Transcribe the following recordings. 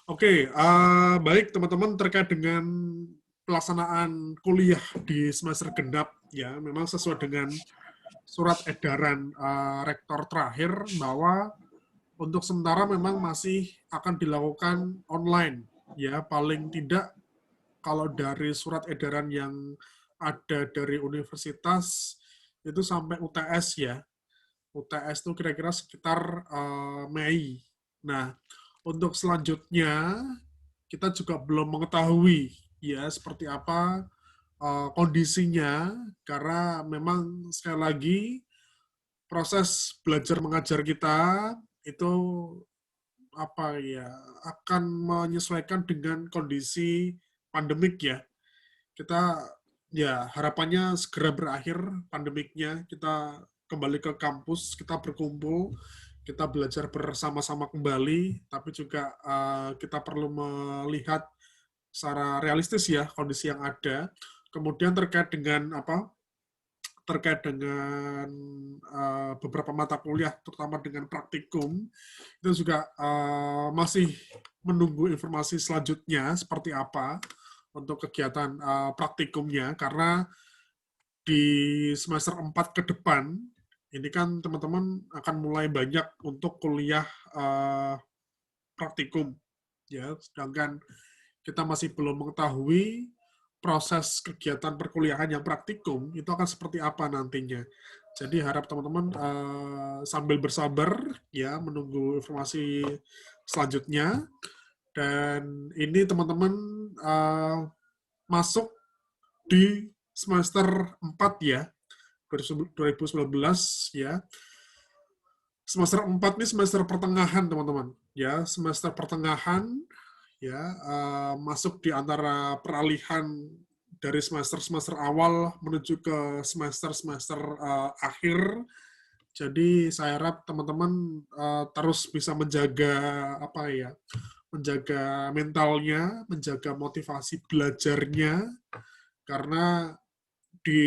Oke, baik teman-teman terkait dengan pelaksanaan kuliah di semester genap ya, memang sesuai dengan surat edaran rektor terakhir bahwa untuk sementara memang masih akan dilakukan online ya, paling tidak kalau dari surat edaran yang ada dari universitas itu sampai UTS ya. UTS itu kira-kira sekitar Mei. Nah, untuk selanjutnya kita juga belum mengetahui ya seperti apa kondisinya karena memang sekali lagi proses belajar mengajar kita itu apa ya akan menyesuaikan dengan kondisi pandemik ya. Kita ya harapannya segera berakhir pandemiknya, kita kembali ke kampus, kita berkumpul, kita belajar bersama-sama kembali, tapi juga kita perlu melihat secara realistis ya kondisi yang ada. Kemudian terkait dengan apa? Terkait dengan beberapa mata kuliah, terutama dengan praktikum, itu juga masih menunggu informasi selanjutnya seperti apa untuk kegiatan praktikumnya, karena di semester 4 ke depan, ini kan teman-teman akan mulai banyak untuk kuliah praktikum, ya, sedangkan kita masih belum mengetahui proses kegiatan perkuliahan yang praktikum itu akan seperti apa nantinya. Jadi harap teman-teman sambil bersabar ya menunggu informasi selanjutnya. Dan ini teman-teman masuk di semester 4 ya, 2019 ya. Semester 4 ini semester pertengahan teman-teman. Ya, semester pertengahan ya masuk di antara peralihan dari semester-semester awal menuju ke semester-semester akhir. Jadi saya harap teman-teman terus bisa menjaga apa ya, menjaga mentalnya, menjaga motivasi belajarnya, karena di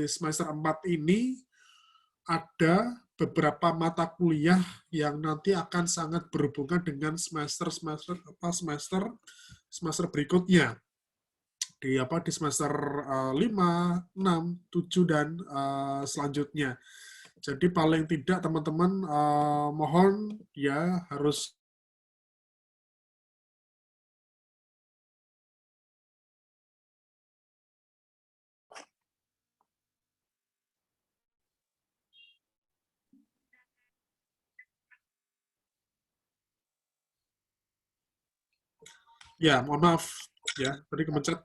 semester 4 ini ada beberapa mata kuliah yang nanti akan sangat berhubungan dengan semester berikutnya di semester 5, 6, 7 dan selanjutnya. Jadi paling tidak teman-teman mohon ya harus ya mohon maaf ya tadi kemencet.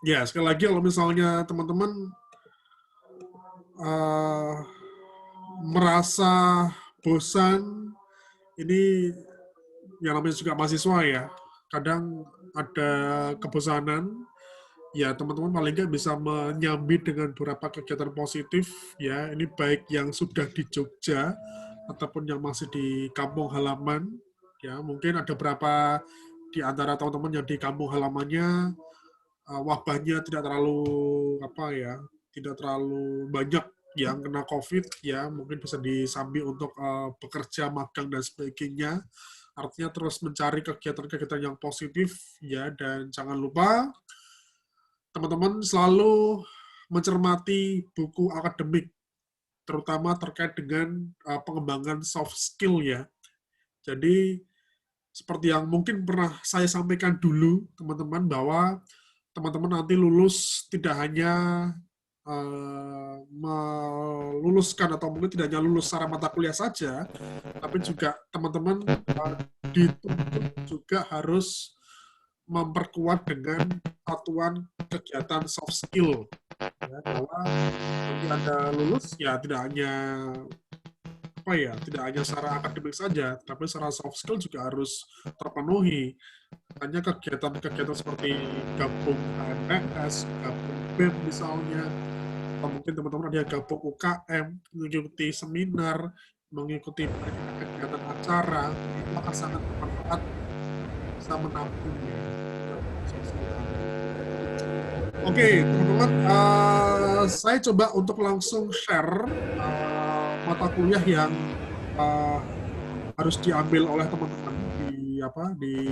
Ya sekali lagi kalau misalnya teman-teman uh, merasa bosan, ini yang namanya juga mahasiswa ya, kadang ada kebosanan, ya teman-teman paling nggak bisa menyambi dengan beberapa kegiatan positif ya, ini baik yang sudah di Jogja ataupun yang masih di kampung halaman ya, mungkin ada beberapa di antara teman-teman yang di kampung halamannya wabahnya tidak terlalu apa ya, tidak terlalu banyak yang kena COVID ya, mungkin bisa disambi untuk bekerja, magang dan sebagainya. Artinya terus mencari kegiatan-kegiatan yang positif ya, dan jangan lupa teman-teman selalu mencermati buku akademik, terutama terkait dengan pengembangan soft skill ya. Jadi seperti yang mungkin pernah saya sampaikan dulu teman-teman, bahwa teman-teman nanti lulus tidak hanya meluluskan atau mungkin tidak hanya lulus secara mata kuliah saja, tapi juga teman-teman dituntut juga harus memperkuat dengan satuan kegiatan soft skill ya, bahwa nanti Anda lulus ya tidak hanya apa ya, tidak hanya secara akademik saja, tapi secara soft skill juga harus terpenuhi. Hanya kegiatan-kegiatan seperti gabung HMPS, gabung BEM misalnya, atau mungkin teman-teman ada yang gabung UKM, mengikuti seminar, mengikuti kegiatan acara, itu akan sangat bermanfaat, bisa menampungnya. Oke, teman-teman, saya coba untuk langsung share mata kuliah yang harus diambil oleh teman-teman di di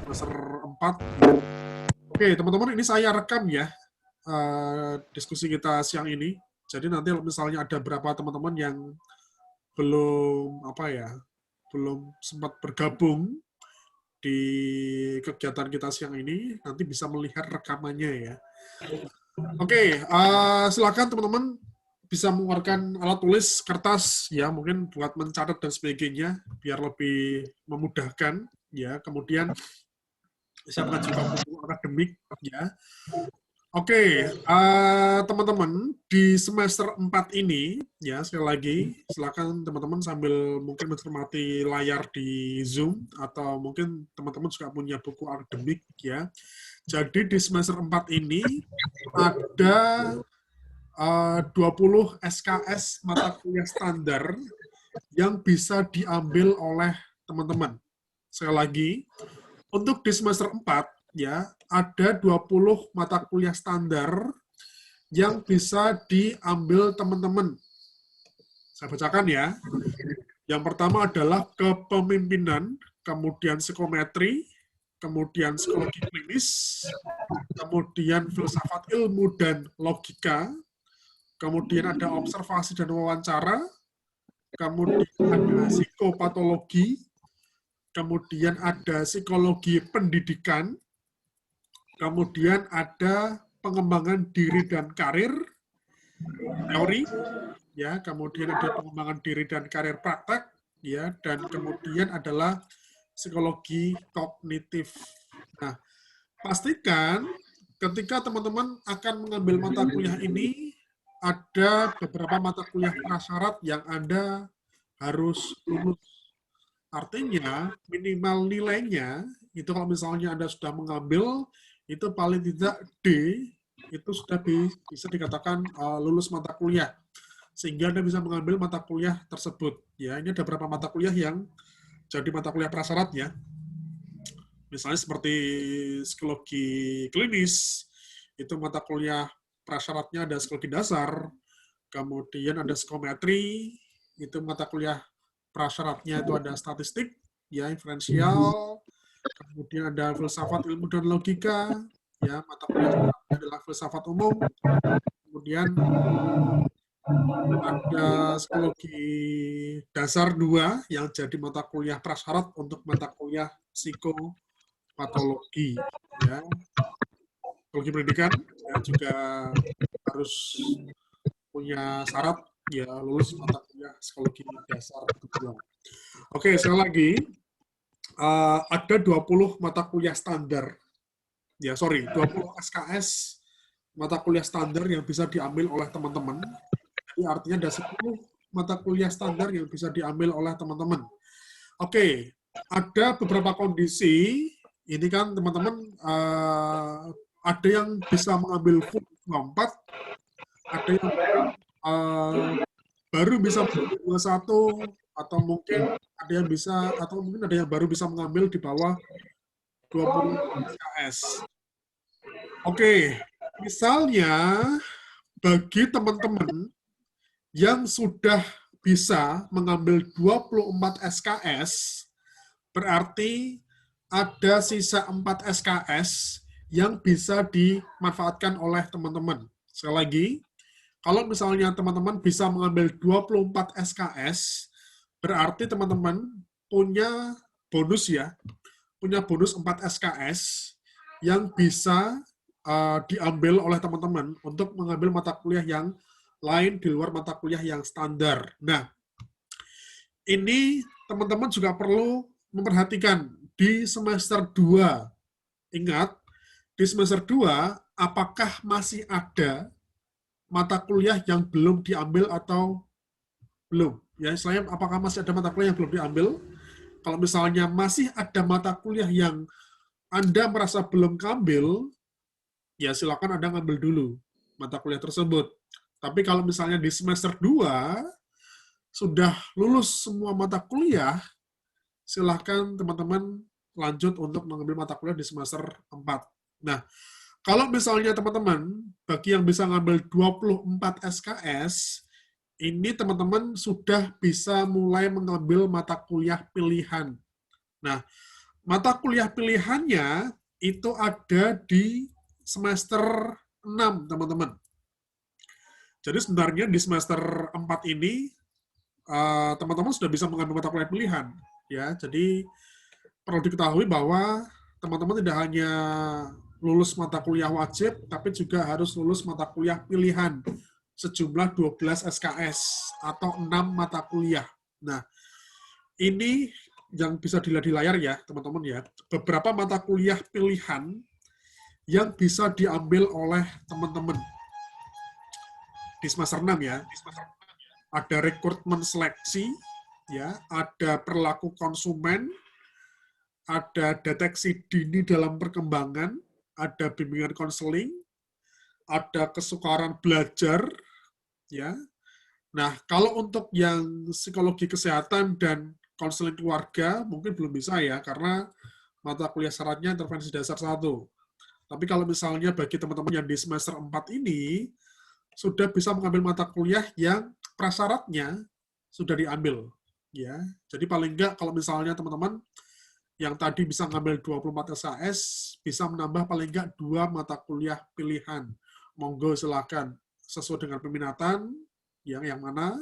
semester 4. Oke, teman-teman, ini saya rekam ya diskusi kita siang ini. Jadi nanti misalnya ada berapa teman-teman yang belum sempat bergabung di kegiatan kita siang ini, nanti bisa melihat rekamannya ya. Oke, silakan teman-teman bisa mengeluarkan alat tulis, kertas ya, mungkin buat mencatat dan sebagainya biar lebih memudahkan ya. Kemudian bisa mengajukan buku akademik ya. Oke, teman-teman di semester 4 ini ya, sekali lagi silakan teman-teman sambil mungkin mencermati layar di Zoom atau mungkin teman-teman juga punya buku akademik ya. Jadi di semester 4 ini ada 20 SKS mata kuliah standar yang bisa diambil oleh teman-teman. Sekali lagi, untuk di semester 4 ya, ada 20 mata kuliah standar yang bisa diambil teman-teman. Saya bacakan ya. Yang pertama adalah kepemimpinan, kemudian psikometri, kemudian psikologi klinis, kemudian filsafat ilmu dan logika, kemudian ada observasi dan wawancara, kemudian ada psikopatologi, kemudian ada psikologi pendidikan, kemudian ada pengembangan diri dan karir, teori, ya, kemudian ada pengembangan diri dan karir praktek, ya, dan kemudian adalah psikologi kognitif. Nah, pastikan ketika teman-teman akan mengambil mata kuliah ini, ada beberapa mata kuliah prasyarat yang Anda harus lulus. Artinya, minimal nilainya, itu kalau misalnya Anda sudah mengambil, itu paling tidak D, itu sudah bisa dikatakan lulus mata kuliah. Sehingga Anda bisa mengambil mata kuliah tersebut. Ya, ini ada beberapa mata kuliah yang jadi mata kuliah prasyarat ya. Misalnya seperti psikologi klinis, itu mata kuliah prasyaratnya ada psikologi dasar, kemudian ada psikometri, itu mata kuliah prasyaratnya itu ada statistik, ya, inferensial, kemudian ada filsafat ilmu dan logika, ya, mata kuliah adalah filsafat umum, kemudian ada psikologi dasar 2 yang jadi mata kuliah prasyarat untuk mata kuliah psikopatologi, ya. Psikologi pendidikan ya, juga harus punya syarat ya lulus mata kuliah psikologi dasar 2. Oke, sekali lagi ada 20 mata kuliah standar. Ya, 20 SKS mata kuliah standar yang bisa diambil oleh teman-teman. Jadi artinya ada 10 mata kuliah standar yang bisa diambil oleh teman-teman. Oke, ada beberapa kondisi. Ini kan teman-teman ada yang bisa mengambil full 24, ada yang baru bisa mengambil 21, atau mungkin ada yang bisa, atau mungkin ada yang baru bisa mengambil di bawah 20 SKS. Oke, misalnya bagi teman-teman yang sudah bisa mengambil 24 SKS, berarti ada sisa 4 SKS yang bisa dimanfaatkan oleh teman-teman. Sekali lagi, kalau misalnya teman-teman bisa mengambil 24 SKS, berarti teman-teman punya bonus ya, punya bonus 4 SKS yang bisa diambil oleh teman-teman untuk mengambil mata kuliah yang lain di luar mata kuliah yang standar. Nah, ini teman-teman juga perlu memperhatikan di semester 2. Ingat, di semester 2, apakah masih ada mata kuliah yang belum diambil atau belum? Ya, istilahnya apakah masih ada mata kuliah yang belum diambil? Kalau misalnya masih ada mata kuliah yang Anda merasa belum ambil, ya silakan Anda ngambil dulu mata kuliah tersebut. Tapi kalau misalnya di semester 2 sudah lulus semua mata kuliah, silakan teman-teman lanjut untuk mengambil mata kuliah di semester 4. Nah, kalau misalnya teman-teman, bagi yang bisa ngambil 24 SKS, ini teman-teman sudah bisa mulai mengambil mata kuliah pilihan. Nah, Mata kuliah pilihannya itu ada di semester 6, teman-teman. Jadi sebenarnya di semester 4 ini, teman-teman sudah bisa mengambil mata kuliah pilihan. Ya, jadi perlu diketahui bahwa teman-teman tidak hanya lulus mata kuliah wajib, tapi juga harus lulus mata kuliah pilihan sejumlah 12 SKS atau 6 mata kuliah. Nah, ini yang bisa dilihat di layar ya, teman-teman ya. Beberapa mata kuliah pilihan yang bisa diambil oleh teman-teman di semester 6 ya. Ada rekrutmen seleksi, ya, ada perilaku konsumen, ada deteksi dini dalam perkembangan, ada bimbingan konseling, ada kesukaran belajar, ya. Nah, kalau untuk yang psikologi kesehatan dan konseling keluarga mungkin belum bisa ya, karena mata kuliah syaratnya intervensi dasar 1. Tapi kalau misalnya bagi teman-teman yang di semester 4 ini, sudah bisa mengambil mata kuliah yang prasyaratnya sudah diambil. Ya, jadi paling enggak kalau misalnya teman-teman yang tadi bisa ngambil 24 SKS, bisa menambah paling enggak 2 mata kuliah pilihan. Monggo silakan sesuai dengan peminatan yang mana,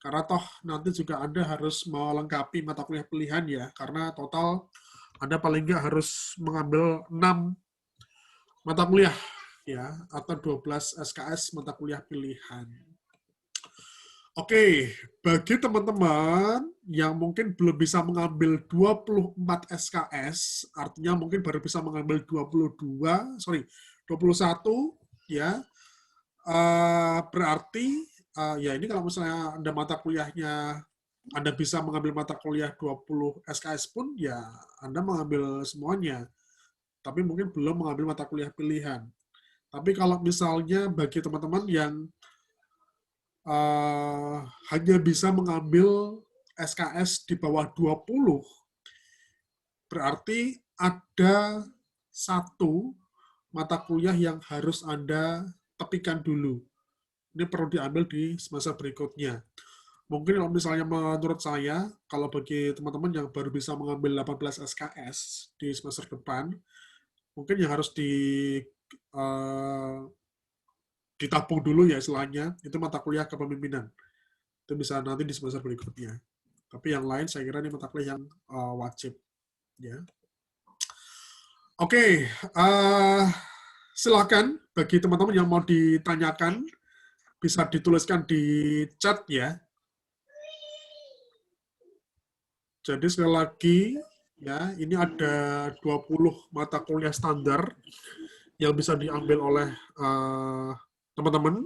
karena toh nanti juga Anda harus melengkapi mata kuliah pilihan ya, karena total Anda paling enggak harus mengambil 6 mata kuliah ya, atau 12 SKS mata kuliah pilihan. Oke, bagi teman-teman yang mungkin belum bisa mengambil 24 SKS, artinya mungkin baru bisa mengambil 21 ya. Berarti ya ini kalau misalnya Anda mata kuliahnya Anda bisa mengambil mata kuliah 20 SKS pun ya Anda mengambil semuanya. Tapi mungkin belum mengambil mata kuliah pilihan. Tapi kalau misalnya bagi teman-teman yang hanya bisa mengambil SKS di bawah 20, berarti ada satu mata kuliah yang harus Anda tepikan dulu. Ini perlu diambil di semester berikutnya. Mungkin kalau misalnya menurut saya, kalau bagi teman-teman yang baru bisa mengambil 18 SKS di semester depan, mungkin yang harus uh, ditabung dulu ya istilahnya, itu mata kuliah kepemimpinan. Itu bisa nanti di semester berikutnya. Tapi yang lain saya kira ini mata kuliah yang wajib. Ya. Oke, silakan bagi teman-teman yang mau ditanyakan, bisa dituliskan di chat ya. Jadi sekali lagi, ya ini ada 20 mata kuliah standar yang bisa diambil oleh teman-teman.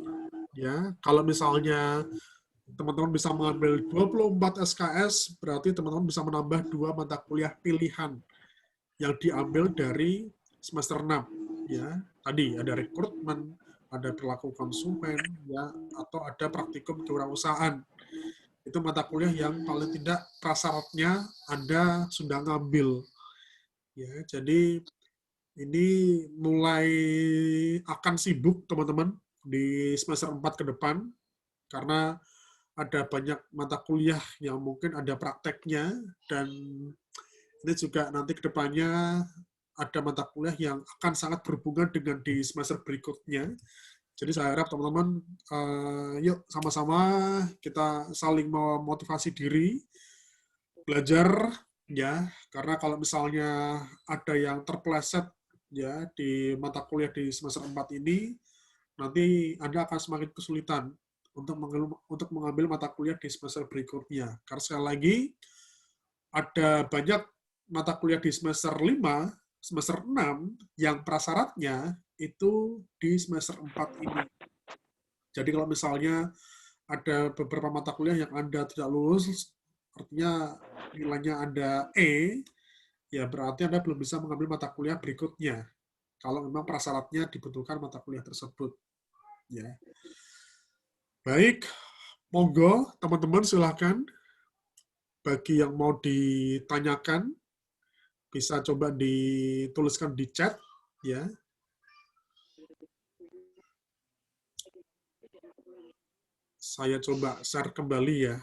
Ya, kalau misalnya teman-teman bisa mengambil 24 SKS, berarti teman-teman bisa menambah 2 mata kuliah pilihan yang diambil dari semester 6. Ya, tadi ada rekrutmen, ada perilaku konsumen, ya, atau ada praktikum kewirausahaan. Itu mata kuliah yang paling tidak prasyaratnya Anda sudah ngambil. Ya, jadi ini mulai akan sibuk teman-teman di semester 4 ke depan, karena ada banyak mata kuliah yang mungkin ada prakteknya, dan ini juga nanti ke depannya ada mata kuliah yang akan sangat berhubungan dengan di semester berikutnya. Jadi saya harap teman-teman, yuk sama-sama kita saling memotivasi diri, belajar, ya, karena kalau misalnya ada yang terpeleset ya di mata kuliah di semester 4 ini, nanti Anda akan semakin kesulitan untuk mengambil mata kuliah di semester berikutnya. Karena sekali lagi, ada banyak mata kuliah di semester 5, semester 6 yang prasyaratnya itu di semester 4 ini. Jadi kalau misalnya ada beberapa mata kuliah yang Anda tidak lulus, artinya nilainya Anda E, ya berarti Anda belum bisa mengambil mata kuliah berikutnya. Kalau memang prasyaratnya dibutuhkan mata kuliah tersebut. Ya. Baik, monggo teman-teman silahkan. Bagi yang mau ditanyakan, bisa coba dituliskan di chat. Ya. Saya coba share kembali ya.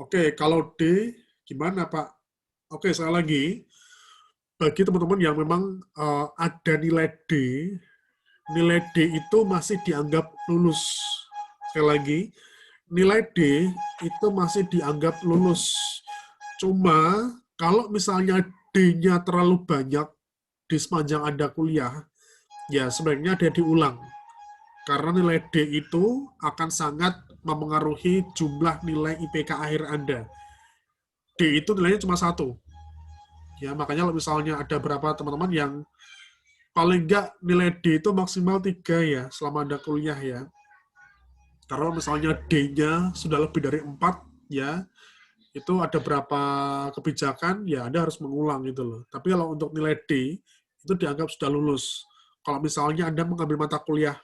Oke, kalau D gimana Pak? Oke, sekali lagi, bagi teman-teman yang memang ada nilai D itu masih dianggap lulus. Sekali lagi, nilai D itu masih dianggap lulus. Cuma kalau misalnya D-nya terlalu banyak di sepanjang Anda kuliah, ya sebaiknya dia diulang. Karena nilai D itu akan sangat memengaruhi jumlah nilai IPK akhir Anda. D itu nilainya cuma 1. Ya, makanya kalau misalnya ada berapa teman-teman yang paling enggak nilai D itu maksimal 3 ya selama Anda kuliah ya. Kalau misalnya D-nya sudah lebih dari 4 ya, itu ada berapa kebijakan ya Anda harus mengulang gitu loh. Tapi kalau untuk nilai D itu dianggap sudah lulus. Kalau misalnya Anda mengambil mata kuliah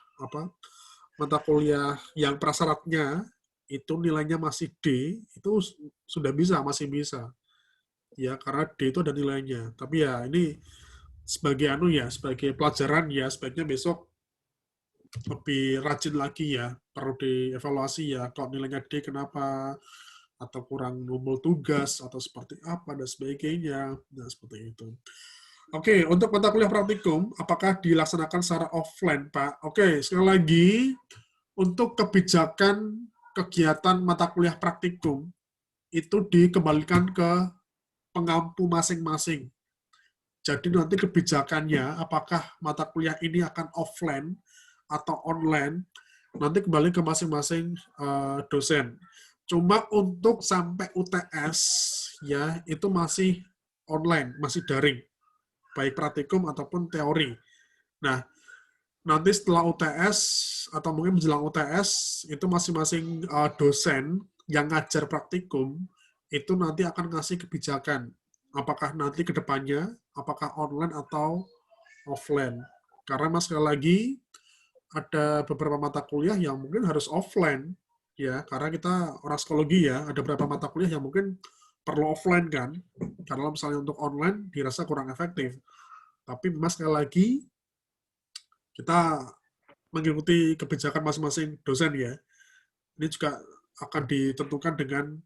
yang prasyaratnya itu nilainya masih D, itu sudah bisa, masih bisa. Ya, karena D itu ada nilainya. Tapi ya ini sebagai pelajaran ya, sebaiknya besok lebih rajin lagi ya, perlu dievaluasi ya, kalau nilainya D kenapa, atau kurang numpul tugas, atau seperti apa, dan sebagainya. Nah, seperti itu. Oke, untuk mata kuliah praktikum, apakah dilaksanakan secara offline, Pak? Oke, sekali lagi, untuk kebijakan kegiatan mata kuliah praktikum, itu dikembalikan ke pengampu masing-masing. Jadi nanti kebijakannya, apakah mata kuliah ini akan offline atau online, nanti kembali ke masing-masing dosen. Cuma untuk sampai UTS, ya itu masih online, masih daring, baik praktikum ataupun teori. Nah, nanti setelah UTS atau mungkin menjelang UTS, itu masing-masing dosen yang ngajar praktikum, itu nanti akan ngasih kebijakan. Apakah nanti ke depannya, apakah online atau offline. Karena mas sekali lagi, ada beberapa mata kuliah yang mungkin harus offline, ya, karena kita orang psikologi ya, ada beberapa mata kuliah yang mungkin perlu offline kan, karena misalnya untuk online dirasa kurang efektif. Tapi mas sekali lagi, kita mengikuti kebijakan masing-masing dosen ya. Ini juga akan ditentukan dengan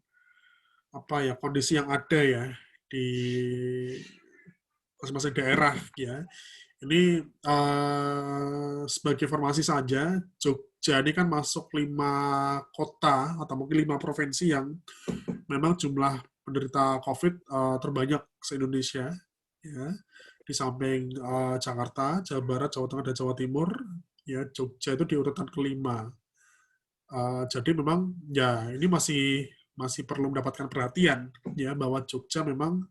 kondisi yang ada ya di masing-masing daerah ya. Ini sebagai informasi saja, Jogja ini kan masuk 5 kota atau mungkin 5 provinsi yang memang jumlah penderita COVID terbanyak se-Indonesia. Ya. Di samping Jakarta, Jawa Barat, Jawa Tengah, dan Jawa Timur, ya Jogja itu di urutan kelima. Jadi memang ya ini masih perlu mendapatkan perhatian ya bahwa Jogja memang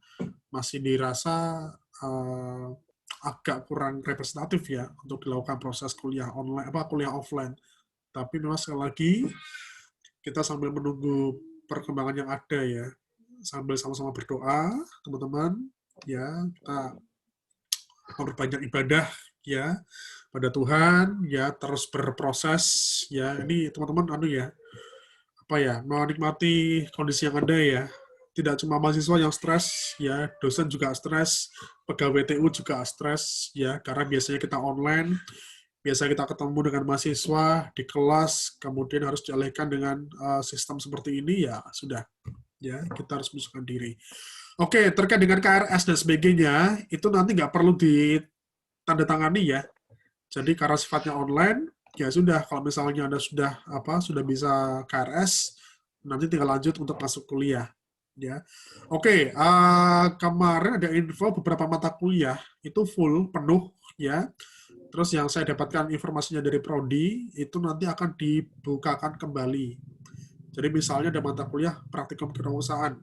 masih dirasa agak kurang representatif ya untuk dilakukan proses kuliah online kuliah offline. Tapi memang sekali lagi kita sambil menunggu perkembangan yang ada ya, sambil sama-sama berdoa teman-teman ya, kita memperbanyak ibadah ya pada Tuhan ya, terus berproses ya. Ini teman-teman menikmati kondisi yang ada ya. Tidak cuma mahasiswa yang stres ya, dosen juga stres, pegawai TU juga stres ya, karena biasanya kita online, biasa kita ketemu dengan mahasiswa di kelas, kemudian harus dialihkan dengan sistem seperti ini ya sudah ya, kita harus menyesuaikan diri. Oke, terkait dengan KRS dan sebagainya, itu nanti nggak perlu ditandatangani ya. Jadi karena sifatnya online, ya sudah, kalau misalnya Anda sudah bisa KRS, nanti tinggal lanjut untuk masuk kuliah. Ya, oke. Kemarin ada info beberapa mata kuliah itu full penuh ya. Terus yang saya dapatkan informasinya dari Prodi itu nanti akan dibukakan kembali. Jadi misalnya ada mata kuliah praktikum kewirausahaan.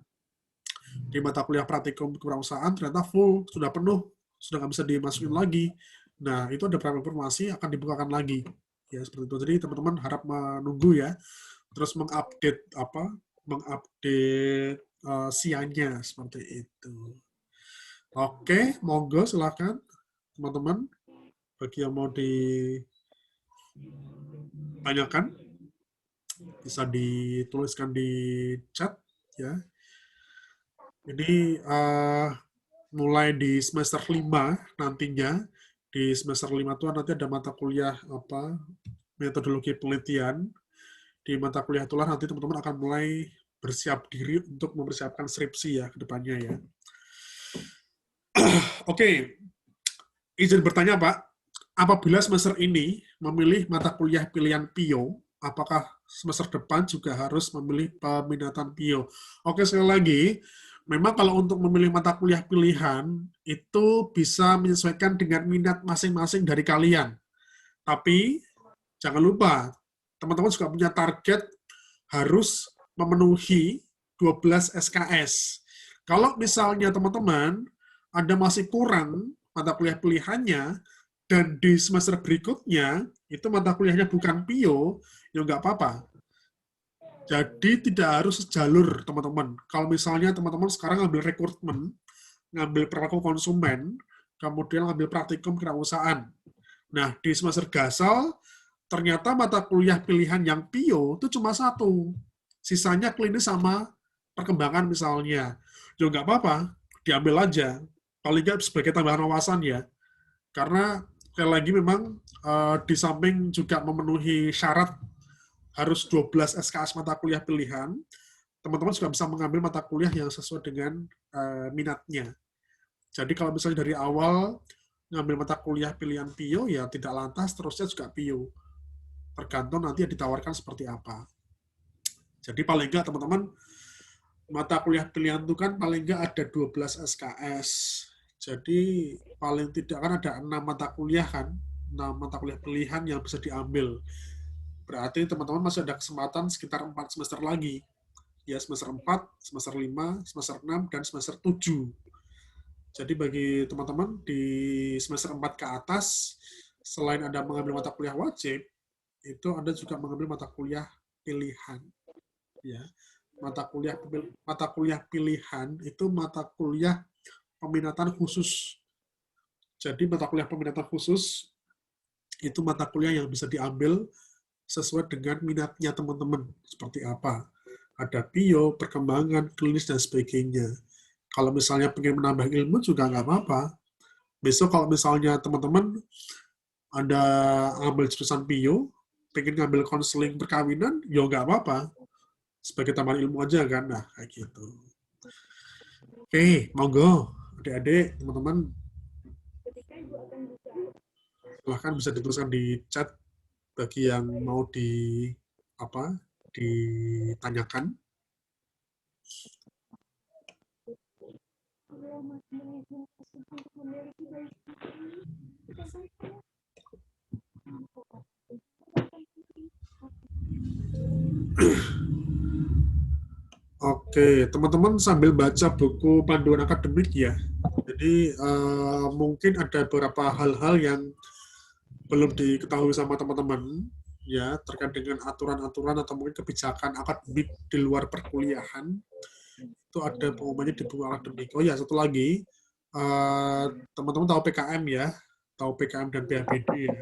Di mata kuliah praktikum kewirausahaan ternyata full, sudah penuh, sudah nggak bisa dimasukin lagi. Nah, itu ada beberapa informasi akan dibukakan lagi. Ya, seperti itu. Jadi teman-teman harap menunggu ya. Terus mengupdate siangnya seperti itu. Oke, monggo silakan teman-teman bagi yang mau ditanyakan bisa dituliskan di chat ya. Ini mulai di semester 5 nantinya. Di semester 5 itu nanti ada mata kuliah metodologi penelitian. Di mata kuliah itulah nanti teman-teman akan mulai bersiap diri untuk mempersiapkan skripsi ya ke depannya ya. Oke, izin bertanya Pak, apabila semester ini memilih mata kuliah pilihan PIO, apakah semester depan juga harus memilih peminatan PIO? Oke, sekali lagi, memang kalau untuk memilih mata kuliah pilihan, itu bisa menyesuaikan dengan minat masing-masing dari kalian. Tapi, jangan lupa, teman-teman juga punya target harus memenuhi 12 SKS. Kalau misalnya teman-teman Anda masih kurang mata kuliah pilihannya, dan di semester berikutnya, itu mata kuliahnya bukan PIO, ya nggak apa-apa. Jadi tidak harus sejalur, teman-teman. Kalau misalnya teman-teman sekarang ngambil rekrutmen, ngambil perilaku konsumen, kemudian ngambil praktikum kewirausahaan. Nah, di semester gasal, ternyata mata kuliah pilihan yang PIO itu cuma satu. Sisanya klinis sama perkembangan misalnya. Ya nggak apa-apa, diambil aja. Paling nggak sebagai tambahan wawasan ya. Karena sekali lagi memang di samping juga memenuhi syarat harus 12 SKS mata kuliah pilihan, teman-teman juga bisa mengambil mata kuliah yang sesuai dengan minatnya. Jadi kalau misalnya dari awal ngambil mata kuliah pilihan PIO, ya tidak lantas terusnya juga PIO. Tergantung nanti yang ditawarkan seperti apa. Jadi paling nggak teman-teman, mata kuliah pilihan itu kan paling nggak ada 12 SKS. Jadi paling tidak kan ada 6 mata kuliah kan, 6 mata kuliah pilihan yang bisa diambil. Berarti teman-teman masih ada kesempatan sekitar 4 semester lagi. Ya semester 4, semester 5, semester 6, dan semester 7. Jadi bagi teman-teman di semester 4 ke atas, selain Anda mengambil mata kuliah wajib, itu Anda juga mengambil mata kuliah pilihan. Ya, mata kuliah pilihan itu mata kuliah peminatan khusus. Jadi mata kuliah peminatan khusus itu mata kuliah yang bisa diambil sesuai dengan minatnya teman-teman. Seperti apa? Ada PIO, perkembangan, klinis, dan sebagainya. Kalau misalnya pengen menambah ilmu juga nggak apa-apa. Besok kalau misalnya teman-teman Anda ambil jurusan PIO, pengen ngambil konseling perkawinan, ya nggak apa-apa. Sebagai tambahan ilmu aja kan, nah kayak gitu. Oke, monggo, adik-adik, teman-teman, silahkan bisa dituliskan di chat bagi yang mau ditanyakan. Oke, teman-teman sambil baca buku panduan akademik ya. Jadi mungkin ada beberapa hal-hal yang belum diketahui sama teman-teman ya terkait dengan aturan-aturan atau mungkin kebijakan akademik di luar perkuliahan. Itu ada pengumumannya di buku akademik. Oh ya, satu lagi, teman-teman tahu PKM ya, tahu PKM dan PHBD ya.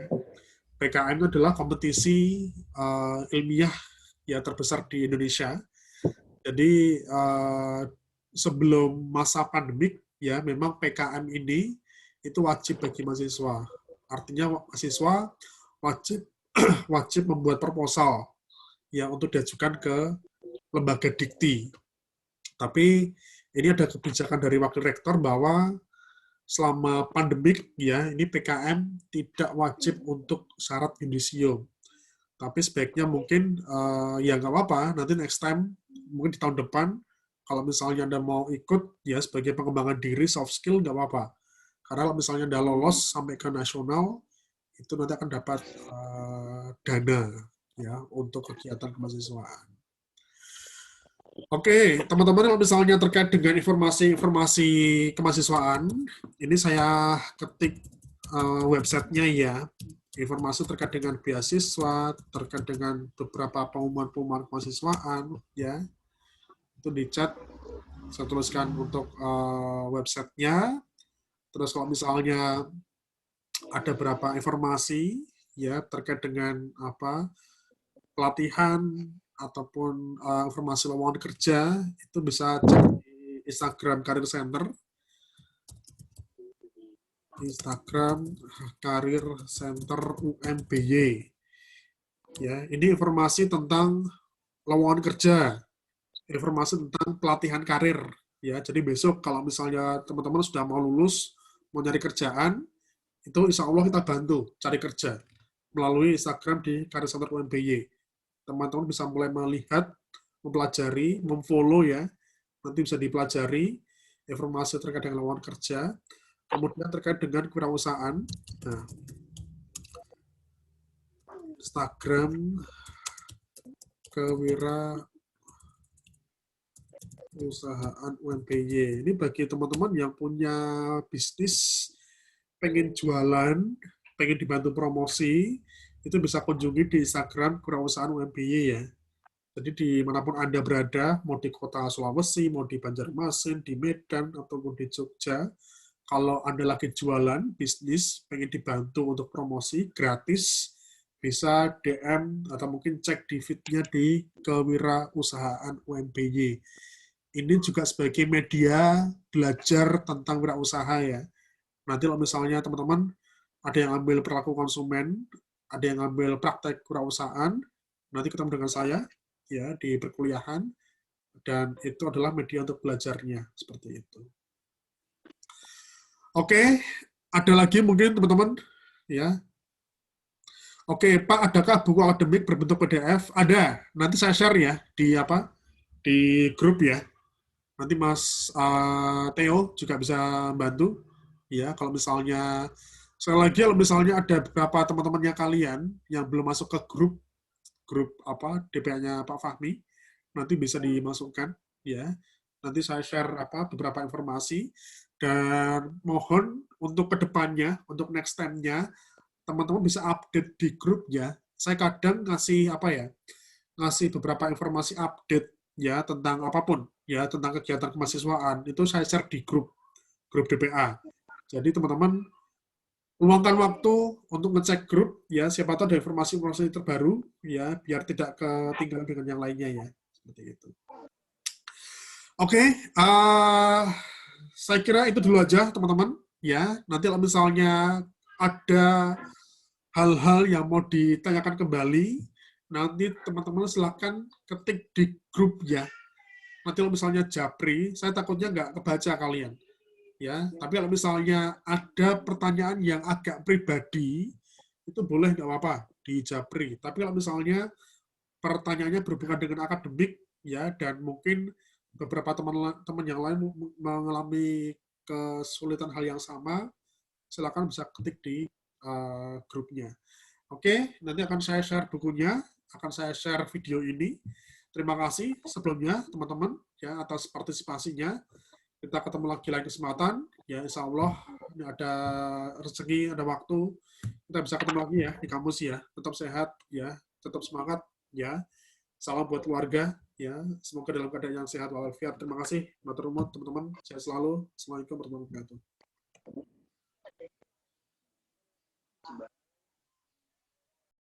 PKM itu adalah kompetisi ilmiah ya terbesar di Indonesia. Jadi sebelum masa pandemik ya memang PKM ini itu wajib bagi mahasiswa. Artinya mahasiswa wajib wajib membuat proposal ya untuk diajukan ke lembaga dikti. Tapi ini ada kebijakan dari wakil rektor bahwa selama pandemik ya ini PKM tidak wajib untuk syarat yudisium. Tapi sebaiknya mungkin ya nggak apa-apa, nanti next time, mungkin di tahun depan, kalau misalnya Anda mau ikut, ya sebagai pengembangan diri, soft skill, nggak apa-apa. Karena kalau misalnya Anda lolos sampai ke nasional, itu nanti akan dapat dana ya untuk kegiatan kemahasiswaan. Oke, teman-teman kalau misalnya terkait dengan informasi-informasi kemahasiswaan, ini saya ketik websitenya ya, informasi terkait dengan beasiswa, terkait dengan beberapa pengumuman-pengumuman kemahasiswaan, ya, itu di chat, saya tuliskan untuk websitenya. Terus kalau misalnya ada beberapa informasi ya terkait dengan pelatihan ataupun informasi lowongan kerja, itu bisa cek di Instagram Career Center. Instagram Career Center UMBY. Ya, ini informasi tentang lowongan kerja. informasi tentang pelatihan karir. Ya, jadi besok kalau misalnya teman-teman sudah mau lulus, mau nyari kerjaan, itu insya Allah kita bantu cari kerja melalui Instagram di Career Center UMBY. Teman-teman bisa mulai melihat, mempelajari, memfollow ya, nanti bisa dipelajari informasi terkait dengan lowongan kerja, kemudian terkait dengan kewirausahaan. Nah, Instagram kewirausahaan UMBY. Ini bagi teman-teman yang punya bisnis, pengen jualan, pengen dibantu promosi, itu bisa kunjungi di Instagram kewirausahaan UMBY ya. Jadi dimanapun Anda berada, mau di kota Sulawesi, mau di Banjarmasin, di Medan, ataupun di Jogja, kalau Anda lagi jualan, bisnis, pengen dibantu untuk promosi, gratis, bisa DM atau mungkin cek di feed-nya di kewirausahaan UMBY. Ini juga sebagai media belajar tentang wirausaha ya. Nanti kalau misalnya teman-teman ada yang ambil perilaku konsumen, ada yang ambil praktek kewirausahaan, nanti ketemu dengan saya ya di perkuliahan, dan itu adalah media untuk belajarnya seperti itu. Oke, ada lagi mungkin teman-teman ya. Oke, Pak, adakah buku akademik berbentuk PDF? Ada. Nanti saya share ya di apa? Di grup ya. Nanti Mas Theo juga bisa bantu ya kalau misalnya sekali lagi kalau misalnya ada beberapa teman-temannya kalian yang belum masuk ke grup apa DPA-nya Pak Fahmi, nanti bisa dimasukkan ya. Nanti saya share apa beberapa informasi, dan mohon untuk kedepannya, untuk next time-nya, teman-teman bisa update di grup ya. Saya kadang ngasih apa ya, ngasih beberapa informasi update ya tentang apapun ya, tentang kegiatan kemahasiswaan itu saya share di grup DPA. Jadi teman-teman luangkan waktu untuk ngecek grup ya, siapa tahu ada informasi-informasi terbaru ya, biar tidak ketinggalan dengan yang lainnya ya, seperti itu. Oke, saya kira itu dulu aja teman-teman ya. Nanti kalau misalnya ada hal-hal yang mau ditanyakan kembali, nanti teman-teman silahkan ketik di grup ya. Nanti kalau misalnya japri, saya takutnya nggak kebaca kalian ya. Tapi kalau misalnya ada pertanyaan yang agak pribadi, itu boleh nggak apa-apa di japri. Tapi kalau misalnya pertanyaannya berhubungan dengan akademik ya, dan mungkin beberapa teman-teman yang lain mengalami kesulitan hal yang sama, silakan bisa ketik di grupnya. Oke, nanti akan saya share bukunya, akan saya share video ini. Terima kasih sebelumnya teman-teman ya atas partisipasinya. Kita ketemu lagi lain kesempatan. Ya, insya Allah ini ada rezeki, ada waktu, kita bisa ketemu lagi ya di kampus ya. Tetap sehat ya, tetap semangat ya. Salam buat keluarga ya. Semoga dalam keadaan yang sehat walafiat. Terima kasih, matur nuwun teman-teman. Sehat selalu. Assalamualaikum warahmatullahi wabarakatuh.